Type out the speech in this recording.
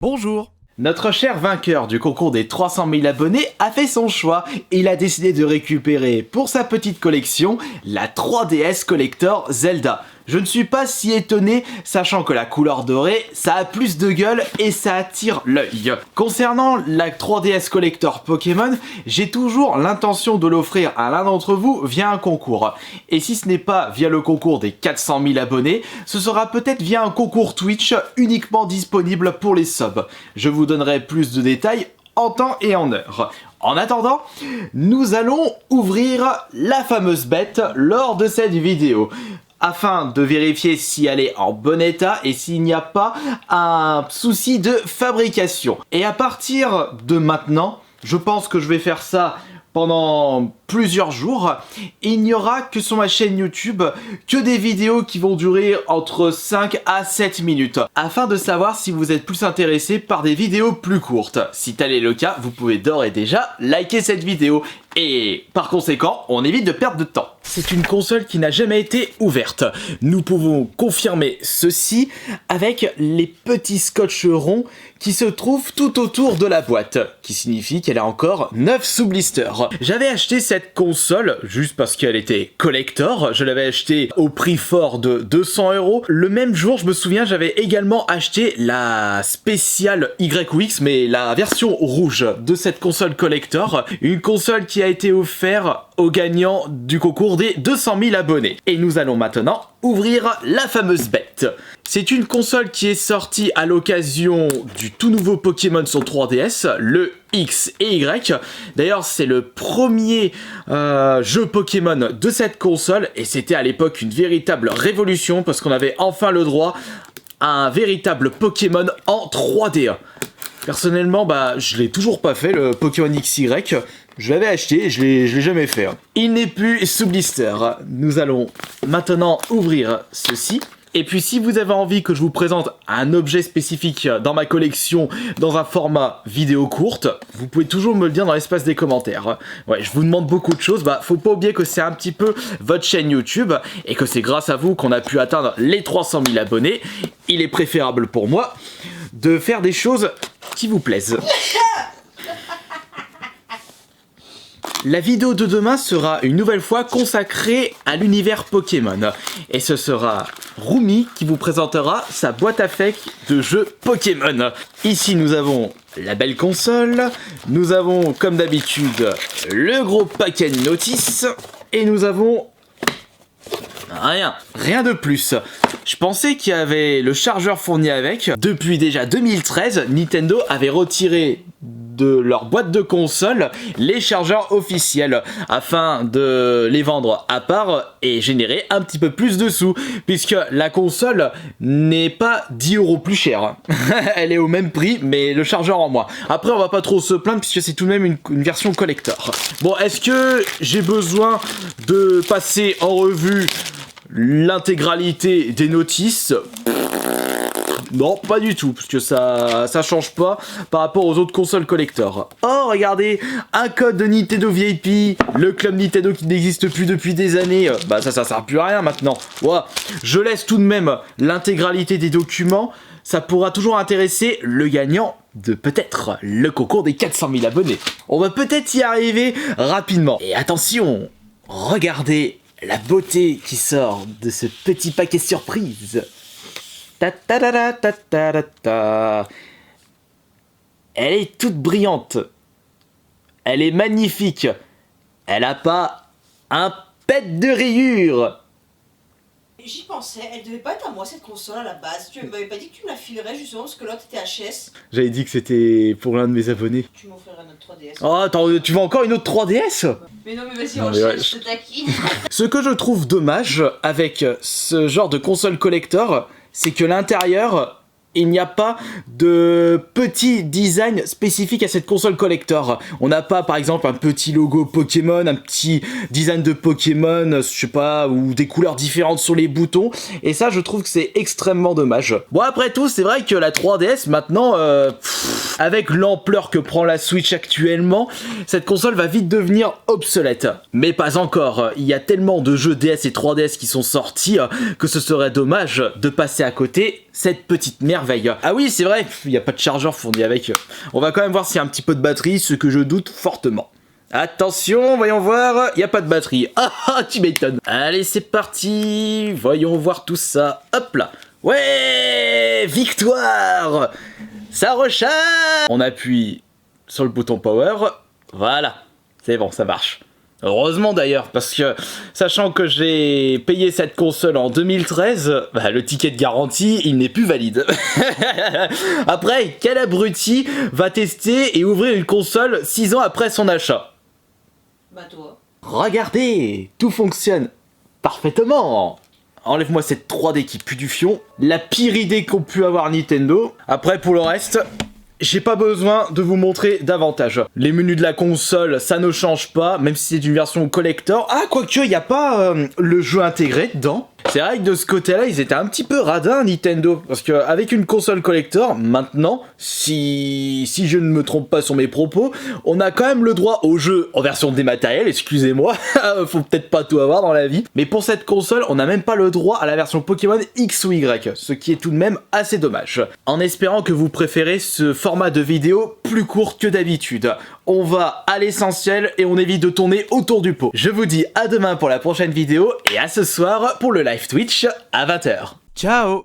Bonjour. Notre cher vainqueur du concours des 300 000 abonnés a fait son choix. Il a décidé de récupérer pour sa petite collection la 3DS Collector Zelda. Je ne suis pas si étonné, sachant que la couleur dorée, ça a plus de gueule et ça attire l'œil. Concernant la 3DS Collector Pokémon, j'ai toujours l'intention de l'offrir à l'un d'entre vous via un concours. Et si ce n'est pas via le concours des 400 000 abonnés, ce sera peut-être via un concours Twitch uniquement disponible pour les subs. Je vous donnerai plus de détails en temps et en heure. En attendant, nous allons ouvrir la fameuse bête lors de cette vidéo, afin de vérifier si elle est en bon état et s'il n'y a pas un souci de fabrication. Et à partir de maintenant, je pense que je vais faire ça pendant plusieurs jours. Il n'y aura que sur ma chaîne YouTube que des vidéos qui vont durer entre 5 à 7 minutes, afin de savoir si vous êtes plus intéressé par des vidéos plus courtes. Si tel est le cas, vous pouvez d'ores et déjà liker cette vidéo. Et par conséquent, on évite de perdre de temps. C'est une console qui n'a jamais été ouverte. Nous pouvons confirmer ceci avec les petits scotch ronds qui se trouvent tout autour de la boîte, qui signifie qu'elle a encore 9 sous blister. J'avais acheté cette console juste parce qu'elle était collector. Je l'avais acheté au prix fort de 200 €. Le même jour, je me souviens, j'avais également acheté la spéciale YX, mais la version rouge de cette console collector. Une console qui a été offerte aux gagnants du concours des 200 000 abonnés. Et nous allons maintenant ouvrir la fameuse bête. C'est une console qui est sortie à l'occasion du tout nouveau Pokémon sur 3DS, le X et Y. D'ailleurs, c'est le premier jeu Pokémon de cette console et c'était à l'époque une véritable révolution parce qu'on avait enfin le droit à un véritable Pokémon en 3D. Personnellement, je l'ai toujours pas fait, le Pokémon XY. Je l'avais acheté et je l'ai jamais fait. Il n'est plus sous blister. Nous allons maintenant ouvrir ceci. Et puis si vous avez envie que je vous présente un objet spécifique dans ma collection dans un format vidéo courte, vous pouvez toujours me le dire dans l'espace des commentaires. Ouais, je vous demande beaucoup de choses, faut pas oublier que c'est un petit peu votre chaîne YouTube et que c'est grâce à vous qu'on a pu atteindre les 300 000 abonnés. Il est préférable pour moi de faire des choses qui vous plaisent. La vidéo de demain sera une nouvelle fois consacrée à l'univers Pokémon. Et ce sera Rumi qui vous présentera sa boîte à fake de jeux Pokémon. Ici nous avons la belle console, nous avons comme d'habitude le gros paquet de notices, et nous avons rien de plus. Je pensais qu'il y avait le chargeur fourni avec. Depuis déjà 2013, Nintendo avait retiré de leur boîte de console les chargeurs officiels afin de les vendre à part et générer un petit peu plus de sous, puisque la console n'est pas 10 € plus chère. Elle est au même prix mais le chargeur en moins. Après on va pas trop se plaindre puisque c'est tout de même une version collector. Bon, est-ce que j'ai besoin de passer en revue l'intégralité des notices? Non, pas du tout, parce que ça change pas par rapport aux autres consoles collector. Oh, regardez, un code de Nintendo VIP, le club Nintendo qui n'existe plus depuis des années. Ça sert plus à rien maintenant. Ouais, je laisse tout de même l'intégralité des documents. Ça pourra toujours intéresser le gagnant de peut-être le concours des 400 000 abonnés. On va peut-être y arriver rapidement. Et attention, regardez la beauté qui sort de ce petit paquet surprise. Ta ta ta ta ta ta ta ta. Elle est toute brillante. Elle est magnifique. Elle a pas un pet de rayures. J'y pensais, elle devait pas être à moi cette console à la base. Tu m'avais pas dit que tu me la filerais justement parce que l'autre était HS. J'avais dit que c'était pour l'un de mes abonnés. Tu m'offriras notre 3DS. Oh attends, tu veux encore une autre 3DS? Mais non mais vas-y, enchaîne, je te taquine. Ce que je trouve dommage avec ce genre de console collector, c'est que l'intérieur, il n'y a pas de petit design spécifique à cette console collector. On n'a pas par exemple un petit logo Pokémon, un petit design de Pokémon, je sais pas, ou des couleurs différentes sur les boutons. Et ça, je trouve que c'est extrêmement dommage. Bon, après tout, c'est vrai que la 3DS maintenant, avec l'ampleur que prend la Switch actuellement, cette console va vite devenir obsolète. Mais pas encore. Il y a tellement de jeux DS et 3DS qui sont sortis que ce serait dommage de passer à côté cette petite merveille merveille. Ah oui, c'est vrai, il n'y a pas de chargeur fourni avec. On va quand même voir s'il y a un petit peu de batterie, ce que je doute fortement. Attention, voyons voir, il n'y a pas de batterie. Ah, tu m'étonnes. Allez, c'est parti, voyons voir tout ça. Hop là. Ouais, victoire. Ça recharge. On appuie sur le bouton power. Voilà, c'est bon, ça marche. Heureusement d'ailleurs, parce que sachant que j'ai payé cette console en 2013, bah, le ticket de garantie, il n'est plus valide. Après, quel abruti va tester et ouvrir une console 6 ans après son achat? Bah toi. Regardez, tout fonctionne parfaitement. Enlève-moi cette 3D qui pue du fion. La pire idée qu'ont pu avoir Nintendo. Après, pour le reste, j'ai pas besoin de vous montrer davantage. Les menus de la console, ça ne change pas, même si c'est une version collector. Ah, quoique, il n'y a pas le jeu intégré dedans. C'est vrai que de ce côté-là, ils étaient un petit peu radins, Nintendo. Parce qu'avec une console collector, maintenant, si je ne me trompe pas sur mes propos, on a quand même le droit au jeu en version dématérielle, excusez-moi. Faut peut-être pas tout avoir dans la vie. Mais pour cette console, on n'a même pas le droit à la version Pokémon X ou Y. Ce qui est tout de même assez dommage. En espérant que vous préférez ce format de vidéo plus court que d'habitude. On va à l'essentiel et on évite de tourner autour du pot. Je vous dis à demain pour la prochaine vidéo et à ce soir pour le live Twitch à 20 h. Ciao!